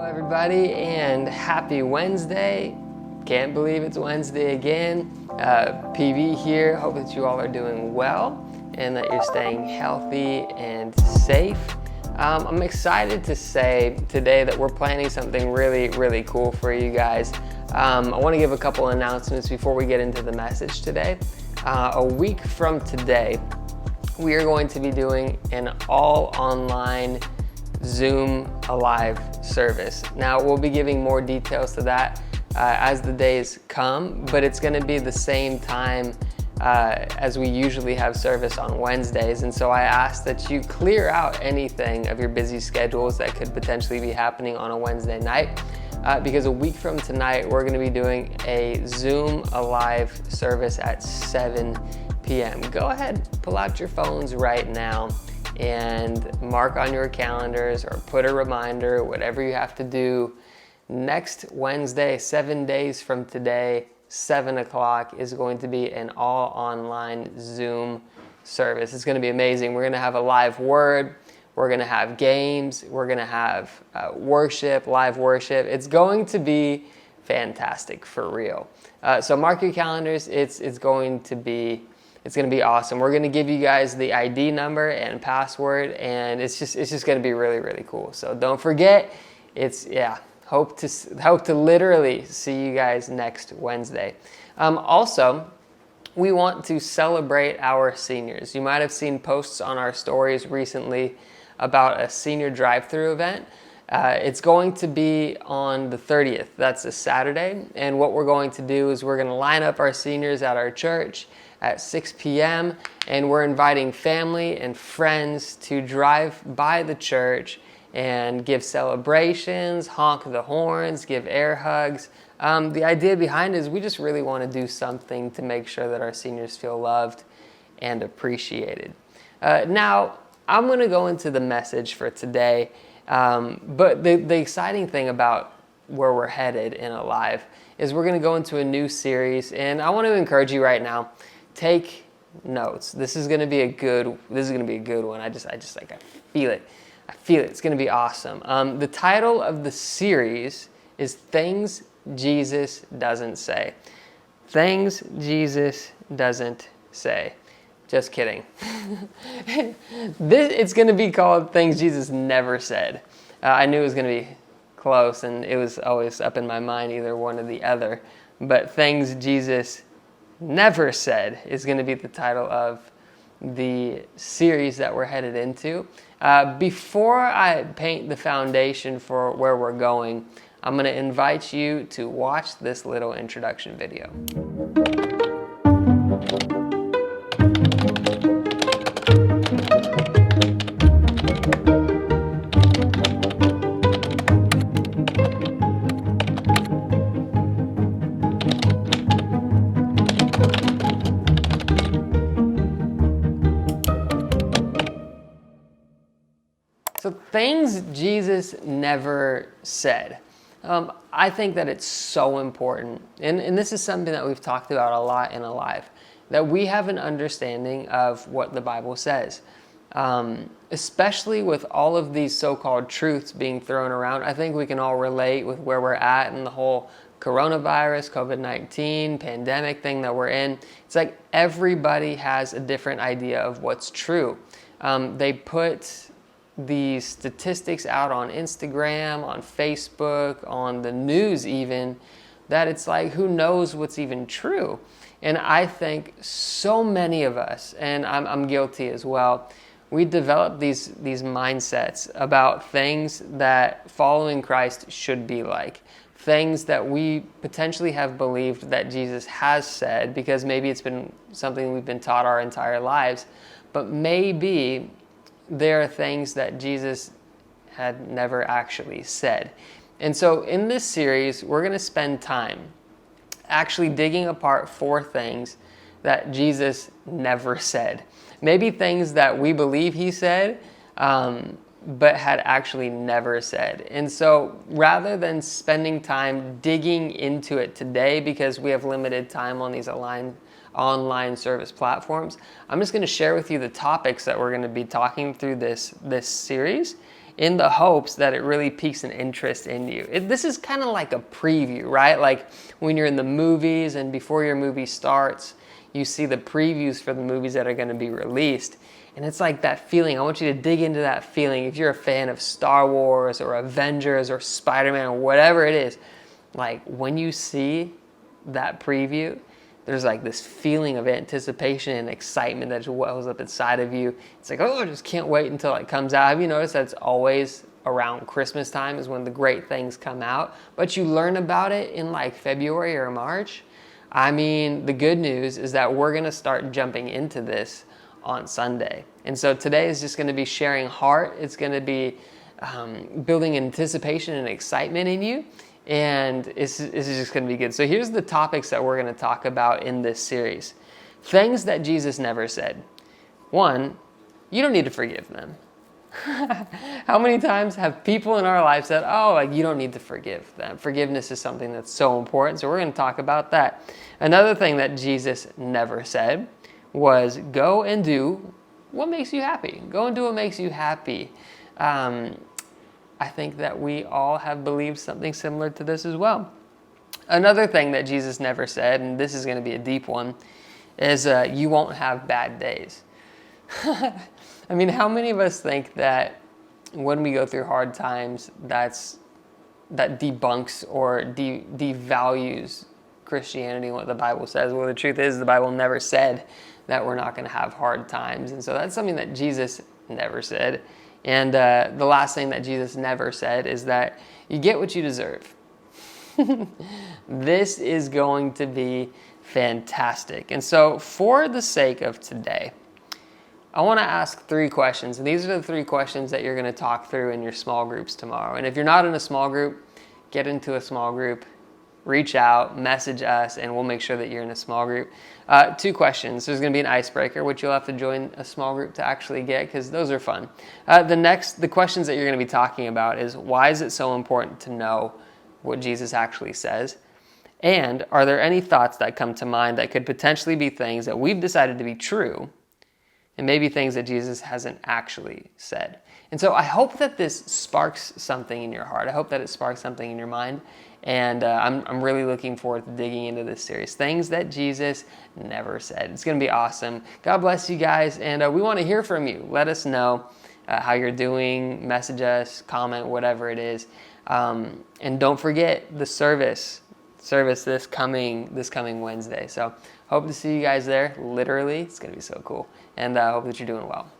Everybody, and happy Wednesday. Can't believe it's Wednesday again. PV here. Hope that you all are doing well and that you're staying healthy and safe. I'm excited to say today that we're planning something really cool for you guys. I want to give a couple announcements before we get into the message today. A week from today, we are going to be doing an all online Zoom Alive service. Now we'll be giving more details to that as the days come, but it's going to be the same time as we usually have service on Wednesdays. And so I ask that you clear out anything of your busy schedules that could potentially be happening on a Wednesday night, because a week from tonight we're going to be doing a Zoom Alive service at 7 p.m. Go ahead, pull out your phones right now and mark on your calendars or put a reminder, whatever you have to do. Next Wednesday, 7 days from today, 7 o'clock is going to be an all online Zoom service. It's going to be amazing. We're going to have a live word. We're going to have games. We're going to have worship, live worship. It's going to be fantastic for real. So mark your calendars. It's going to be awesome. We're going to give you guys the ID number and password, and it's just going to be really cool. So don't forget. Hope to literally see you guys next Wednesday. Also, we want to celebrate our seniors. You might have seen posts on our stories recently about a senior drive-through event. It's going to be on the 30th. That's a Saturday. And what we're going to do is we're going to line up our seniors at our church at 6 p.m. and we're inviting family and friends to drive by the church and give celebrations, honk the horns, give air hugs. The idea behind it is we just really want to do something to make sure that our seniors feel loved and appreciated. Now, I'm going to go into the message for today, but the exciting thing about where we're headed in Alive is we're going to go into a new series, and I want to encourage you right now, take notes. This is going to be a good one. I feel it. It's going to be awesome. The title of the series is Things Jesus Doesn't Say. Things Jesus Doesn't Say. Just kidding. It's going to be called Things Jesus Never Said. I knew it was going to be close, and it was always up in my mind, either one or the other. But Things Jesus Never Said is going to be the title of the series that we're headed into. Before I paint the foundation for where we're going, I'm going to invite you to watch this little introduction video. So things Jesus never said. I think that it's so important, and this is something that we've talked about a lot in Alive, that we have an understanding of what the Bible says. Especially with all of these so-called truths being thrown around, I think we can all relate with where we're at in the whole coronavirus, COVID-19, pandemic thing that we're in. It's like everybody has a different idea of what's true. They put the statistics out on Instagram, on Facebook, on the news even, that it's like, who knows what's even true? And I think so many of us, and I'm guilty as well, we develop these mindsets about things that following Christ should be like. Things that we potentially have believed that Jesus has said, because maybe it's been something we've been taught our entire lives, but maybe there are things that Jesus had never actually said. And so in this series, we're going to spend time actually digging apart 4 things that Jesus never said. Maybe things that we believe he said, but had actually never said. And so rather than spending time digging into it today, because we have limited time on these online service platforms, I'm just going to share with you the topics that we're going to be talking through this series, in the hopes that it really piques an interest in you. This is kind of like a preview, right? Like when you're in the movies and before your movie starts, you see the previews for the movies that are going to be released. And it's like that feeling. I want you to dig into that feeling. If you're a fan of Star Wars or Avengers or Spider-Man or whatever it is, like when you see that preview, there's like this feeling of anticipation and excitement that wells up inside of you. It's like, oh, I just can't wait until it comes out. Have you noticed that's always around Christmas time is when the great things come out? But you learn about it in like February or March. I mean, the good news is that we're going to start jumping into this on Sunday. And so today is just going to be sharing heart. It's going to be building anticipation and excitement in you. And this is just going to be good. So here's the topics that we're going to talk about in this series. Things that Jesus never said. 1, you don't need to forgive them. How many times have people in our life said, oh, like you don't need to forgive them. Forgiveness is something that's so important. So we're going to talk about that. Another thing that Jesus never said was go and do what makes you happy. Go and do what makes you happy. I think that we all have believed something similar to this as well. Another thing that Jesus never said, and this is going to be a deep one, is you won't have bad days. I mean, how many of us think that when we go through hard times, that debunks or devalues Christianity and what the Bible says? Well, the truth is the Bible never said that we're not going to have hard times. And so that's something that Jesus never said. And the last thing that Jesus never said is that you get what you deserve. This is going to be fantastic. And so for the sake of today, I want to ask 3 questions. And these are the 3 questions that you're going to talk through in your small groups tomorrow. And if you're not in a small group, get into a small group. Reach out, message us, and we'll make sure that you're in a small group. 2 questions. There's going to be an icebreaker, which you'll have to join a small group to actually get, because those are fun. The questions that you're going to be talking about is, why is it so important to know what Jesus actually says? And are there any thoughts that come to mind that could potentially be things that we've decided to be true, and maybe things that Jesus hasn't actually said? And so I hope that this sparks something in your heart. I hope that it sparks something in your mind. And I'm really looking forward to digging into this series. Things that Jesus never said. It's going to be awesome. God bless you guys. And we want to hear from you. Let us know how you're doing. Message us, comment, whatever it is. And don't forget the service this coming Wednesday. So hope to see you guys there. Literally, it's going to be so cool. And I hope that you're doing well.